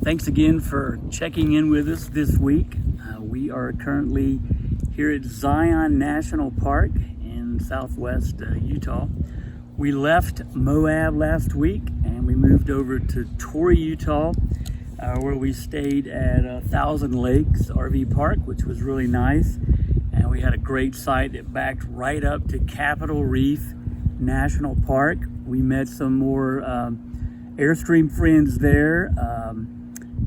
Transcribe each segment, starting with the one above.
Thanks again for checking in with us this week. We are currently here at Zion National Park in southwest Utah. We left Moab last week and we moved over to Torrey, Utah, where we stayed at Thousand Lakes RV Park, which was really nice. And we had a great site that backed right up to Capitol Reef National Park. We met some more Airstream friends there,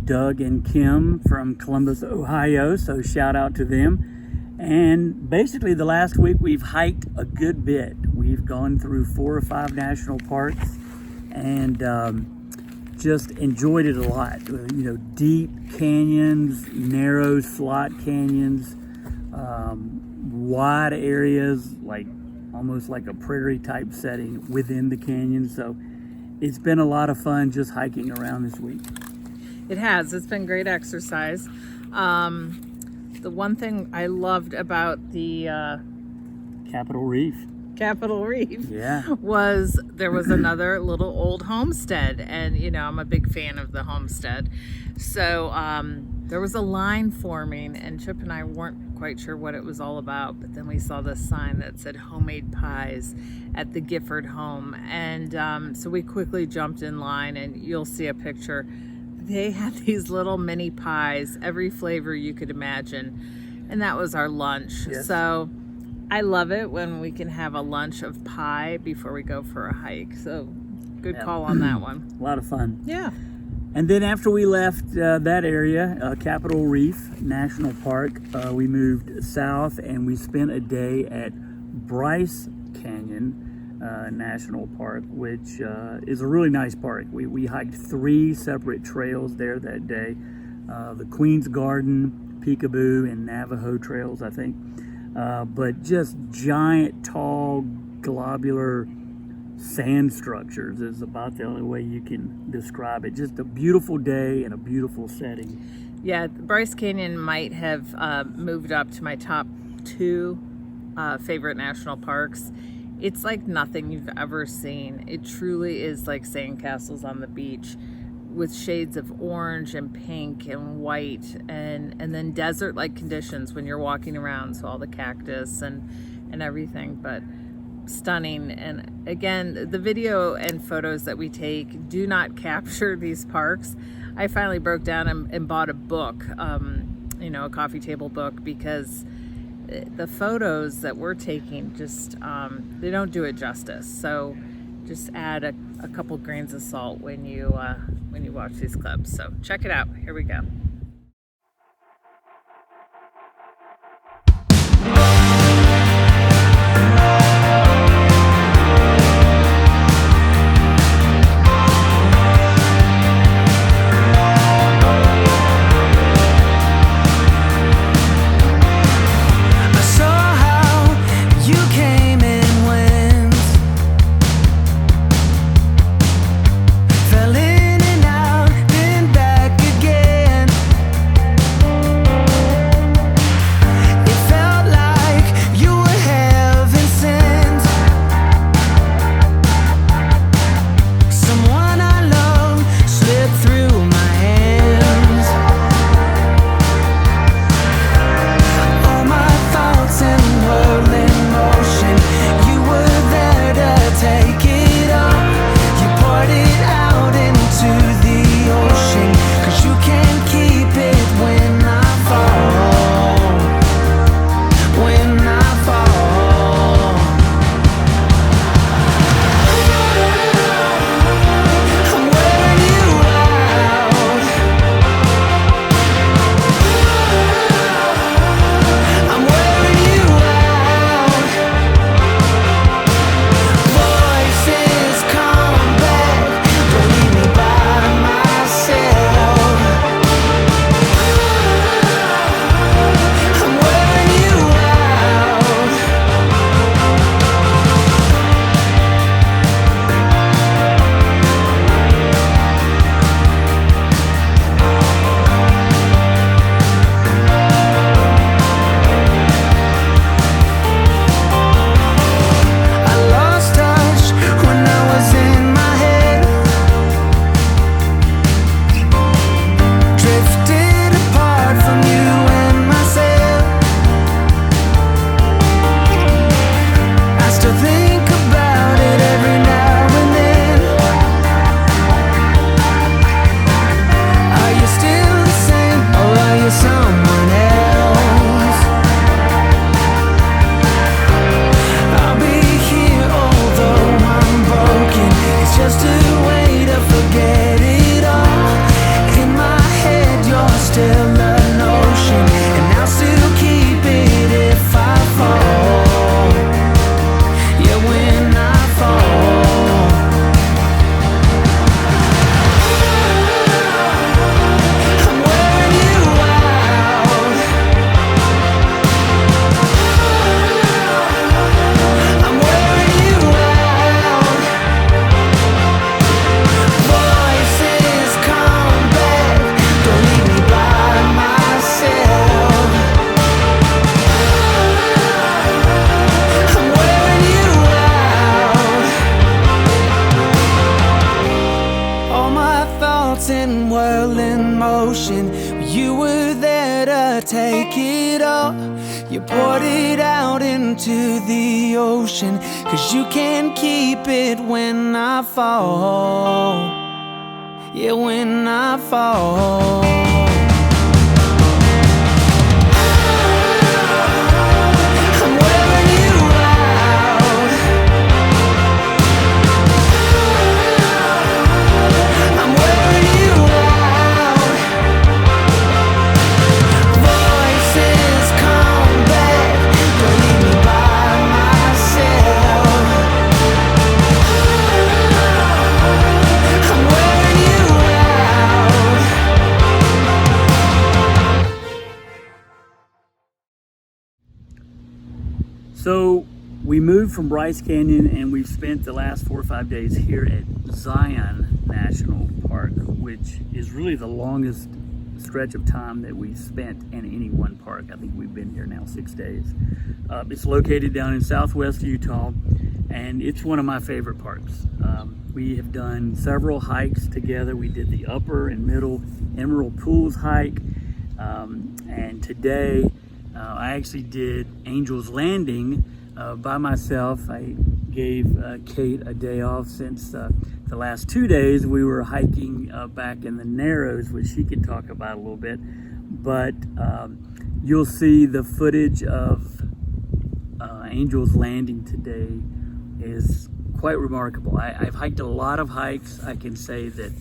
Doug and Kim from Columbus, Ohio, so shout out to them. And basically the last week we've hiked a good bit. We've gone through 4 or 5 national parks and just enjoyed it a lot. You know, deep canyons, narrow slot canyons, wide areas, like almost like a prairie type setting within the canyon. So it's been a lot of fun just hiking around this week. It has. It's been great exercise. The one thing I loved about the Capitol Reef. Yeah. was there was another little old homestead, and you know I'm a big fan of the homestead. So there was a line forming, and Chip and I weren't quite sure what it was all about, but then we saw this sign that said homemade pies at the Gifford home, and so we quickly jumped in line, and you'll see a picture. They had these little mini pies, every flavor you could imagine, and that was our lunch. Yes. So I love it when we can have a lunch of pie before we go for a hike. So good call on that one. A lot of fun. Yeah. And then after we left that area, Capitol Reef National Park, we moved south and we spent a day at Bryce Canyon National Park, which is a really nice park. We hiked 3 separate trails there that day. The Queen's Garden, Peekaboo, and Navajo trails, I think. But just giant, tall, globular sand structures is about the only way you can describe it. Just a beautiful day and a beautiful setting. Yeah, Bryce Canyon might have moved up to my top 2 favorite national parks. It's like nothing you've ever seen. It truly is like sandcastles on the beach with shades of orange and pink and white, and then desert-like conditions when you're walking around, so all the cactus and everything, but stunning. And again, the video and photos that we take do not capture these parks. I finally broke down and bought a book, you know, a coffee table book, because the photos that we're taking just they don't do it justice. So just add a couple grains of salt when you watch these clips. So check it out. Here we go. Fell in and out, then back again. to take it all. You poured it out into the ocean, 'cause you can't keep it when I fall. Yeah, when I fall. I'm wearing you out. I'm wearing you out. Voices come back, don't leave me by myself. I'm wearing you out. So we moved from Bryce Canyon, and we've spent the last 4 or 5 days here at Zion National Park, which is really the longest stretch of time that we've spent in any one park. I think we've been here now 6 days. It's located down in southwest Utah, and it's one of my favorite parks. We have done several hikes together. We did the upper and middle Emerald Pools hike, and today I actually did Angel's Landing by myself. I gave Kate a day off since the last 2 days we were hiking back in the Narrows, which she can talk about a little bit. But you'll see the footage of Angel's Landing today is quite remarkable. I've hiked a lot of hikes. I can say that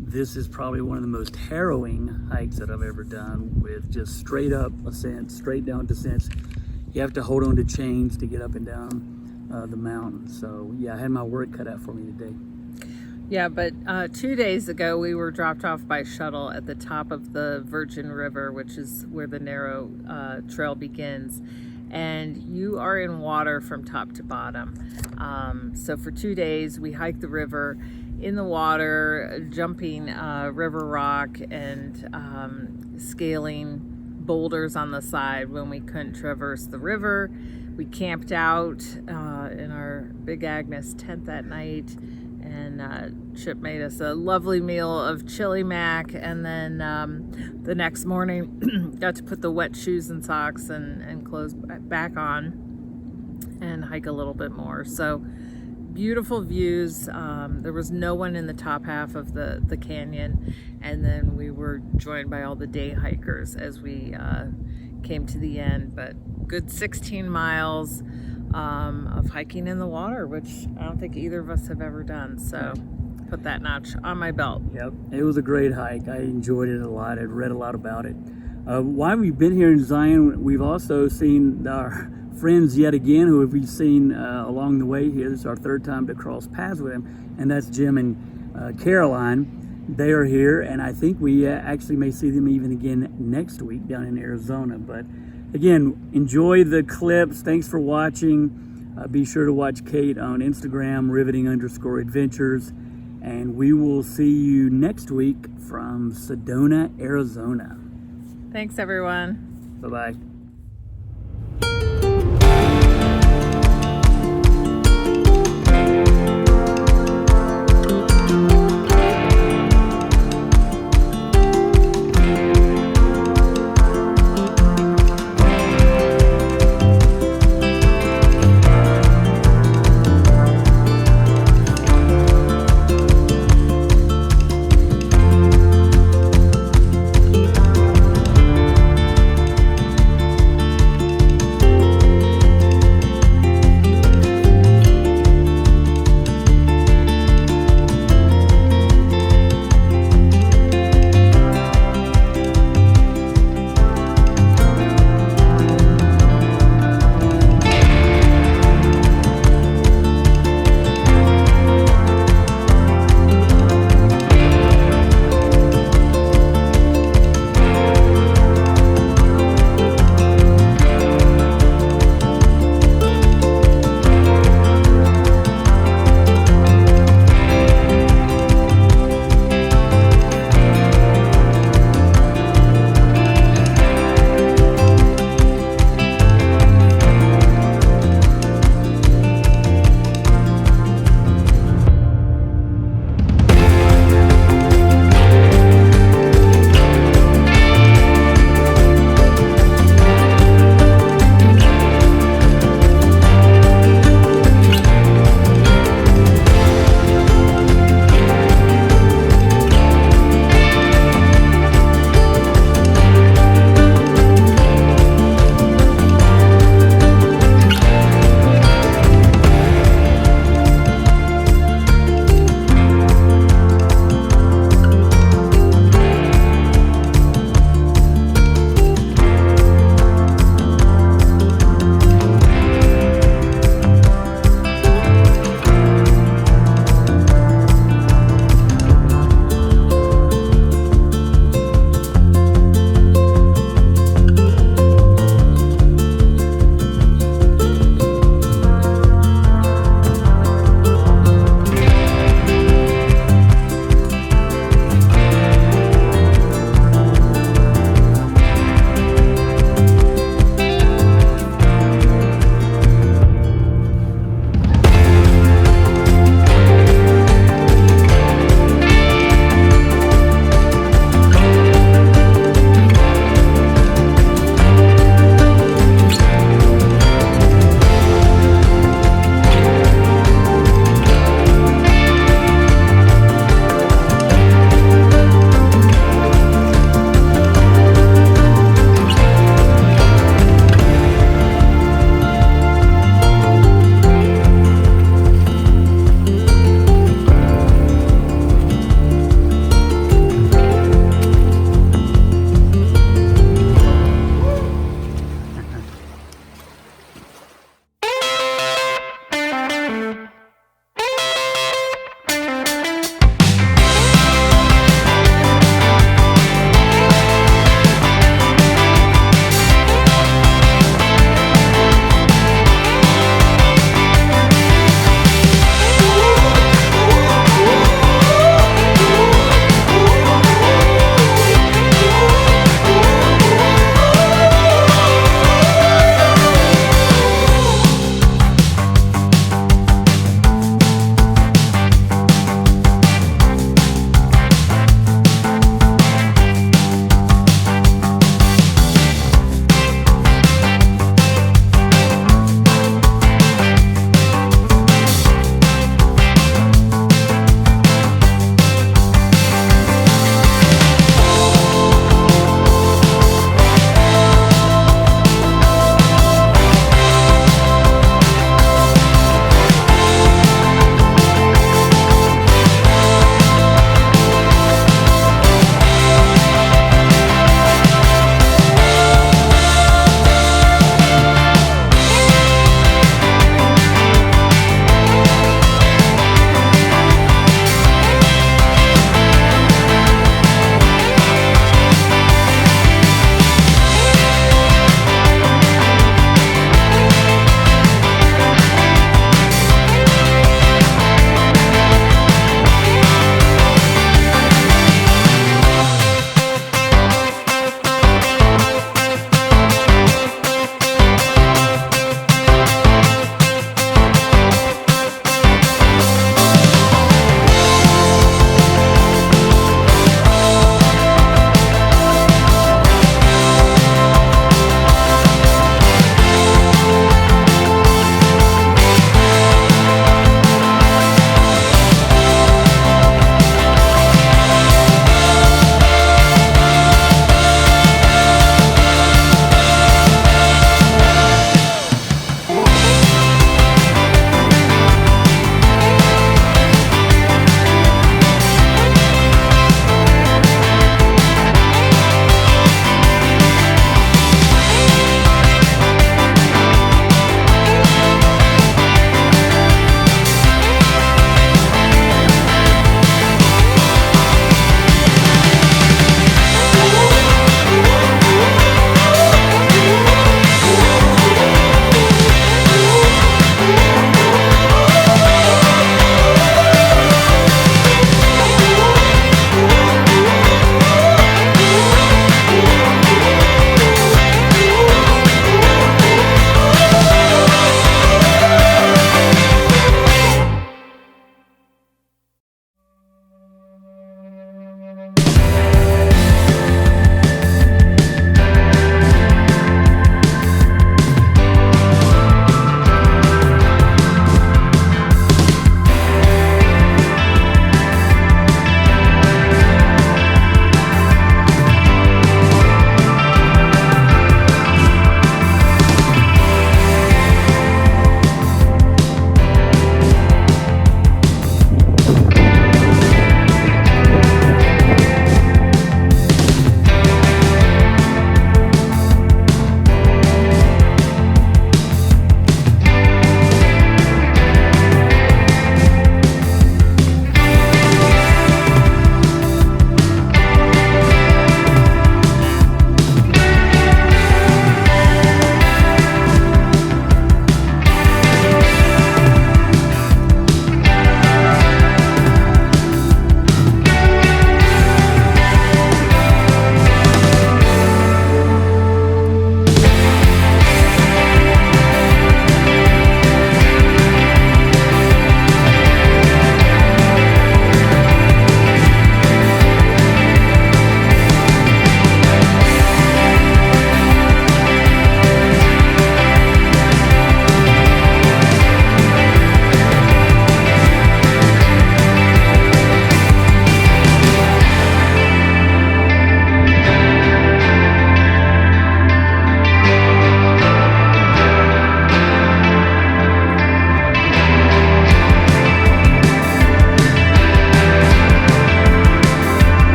this is probably one of the most harrowing hikes that I've ever done, with just straight up ascents, straight down descents. You have to hold on to chains to get up and down the mountain. So yeah, I had my work cut out for me today. Yeah, but 2 days ago we were dropped off by shuttle at the top of the Virgin River, which is where the narrow trail begins. And you are in water from top to bottom. So for 2 days we hiked the river in the water, jumping river rock and scaling boulders on the side when we couldn't traverse the river. We camped out in our Big Agnes tent that night, and Chip made us a lovely meal of chili mac, and then the next morning got to put the wet shoes and socks and clothes back on and hike a little bit more. So beautiful views. There was no one in the top half of the canyon, and then we were joined by all the day hikers as we came to the end. But good 16 miles of hiking in the water, which I don't think either of us have ever done. So put that notch on my belt. Yep, it was a great hike. I enjoyed it a lot. I'd read a lot about it. While we've been here in Zion, we've also seen our friends yet again, who we've seen along the way here. This is our third time to cross paths with them, and that's Jim and Caroline. They are here, and I think we actually may see them even again next week down in Arizona. But again, enjoy the clips. Thanks for watching. Be sure to watch Kate on Instagram, riveting_adventures, and we will see you next week from Sedona, Arizona. Thanks, everyone. Bye-bye.